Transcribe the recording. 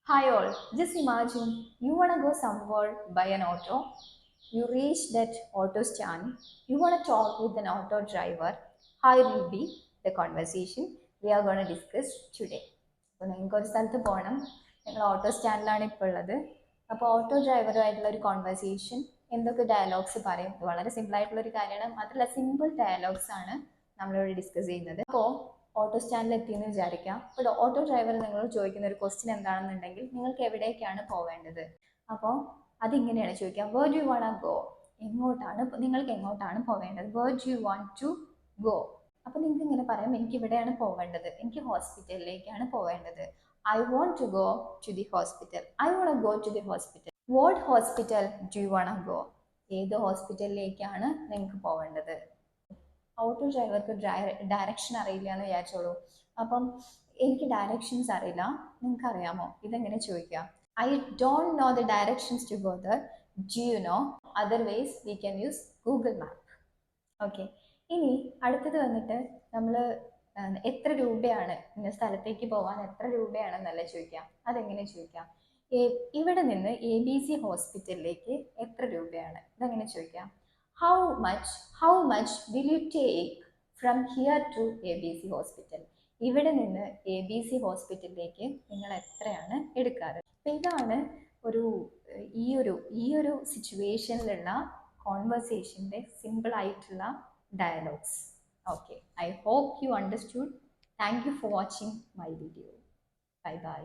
Hi all, just imagine you wanna go somewhere by an auto. You reach that auto stand. You wanna talk with an auto driver. How will be the conversation we are gonna discuss today. അപ്പോൾ നിങ്ങൾക്ക് ഒരു സ്ഥലത്ത് പോകണം, നിങ്ങൾ auto സ്റ്റാൻഡിലാണ് ഇപ്പോൾ ഉള്ളത്. അപ്പോൾ auto ഡ്രൈവറുമായിട്ടുള്ള ഒരു കോൺവെർസേഷൻ എന്തൊക്കെ ഡയലോഗ്സ് പറയും, ഇത് വളരെ സിമ്പിൾ ആയിട്ടുള്ള ഒരു കാര്യമാണ്. മാത്രമല്ല സിമ്പിൾ ഡയലോഗ്സ് ആണ് നമ്മളിവിടെ ഡിസ്കസ് ചെയ്യുന്നത്. അപ്പോൾ ഓട്ടോ സ്റ്റാൻഡിൽ എത്തിയെന്ന് വിചാരിക്കാം. അപ്പോൾ ഓട്ടോ ഡ്രൈവർ നിങ്ങളോട് ചോദിക്കുന്ന ഒരു ക്വസ്റ്റ്യൻ എന്താണെന്നുണ്ടെങ്കിൽ നിങ്ങൾക്ക് എവിടേക്കാണ് പോവേണ്ടത്. അപ്പോൾ അതിങ്ങനെയാണ് ചോദിക്കുക, where do you want go, നിങ്ങൾക്ക് എങ്ങോട്ടാണ് പോവേണ്ടത്, where do you want to go. അപ്പോൾ നിങ്ങൾക്ക് ഇങ്ങനെ പറയാം, എനിക്ക് ഇവിടെയാണ് പോവേണ്ടത്, എനിക്ക് ഹോസ്പിറ്റലിലേക്കാണ് പോവേണ്ടത്. I want to go to the hospital, I want go to the hospital. What hospital do you want go, ഏത് ഹോസ്പിറ്റലിലേക്കാണ് നിങ്ങൾക്ക് പോവേണ്ടത്. ഓട്ടോ ഡ്രൈവർക്ക് ഡയറക്ഷൻ അറിയില്ല എന്ന് വിചാരിച്ചോളൂ. അപ്പം എനിക്ക് ഡയറക്ഷൻസ് അറിയില്ല, നിങ്ങൾക്ക് അറിയാമോ, ഇതെങ്ങനെ ചോദിക്കാം. I don't know the directions to go there, do you know, otherwise we can use Google map. Okay, ഇനി അടുത്തത് വന്നിട്ട് നമ്മൾ എത്ര രൂപയാണ് ഇന്ന സ്ഥലത്തേക്ക് പോകാൻ എത്ര രൂപയാണെന്നല്ല ചോദിക്കാം. അതെങ്ങനെ ചോദിക്കാം, ഇവിടെ നിന്ന് ABC ഹോസ്പിറ്റലിലേക്ക് എത്ര രൂപയാണ്, ഇതെങ്ങനെ ചോദിക്കാം. How much will you take from here to ABC hospital? ഇവിടെ നിന്ന് ABC ഹോസ്പിറ്റലിലേക്ക് നിങ്ങൾ എത്രയാണ് എടുക്കാറ്. അപ്പം ഇതാണ് ഈ ഒരു സിറ്റുവേഷനിലുള്ള കോൺവെർസേഷൻ്റെ സിമ്പിൾ ആയിട്ടുള്ള dialogues. Okay, I hope you understood. Thank you for watching my video. Bye by.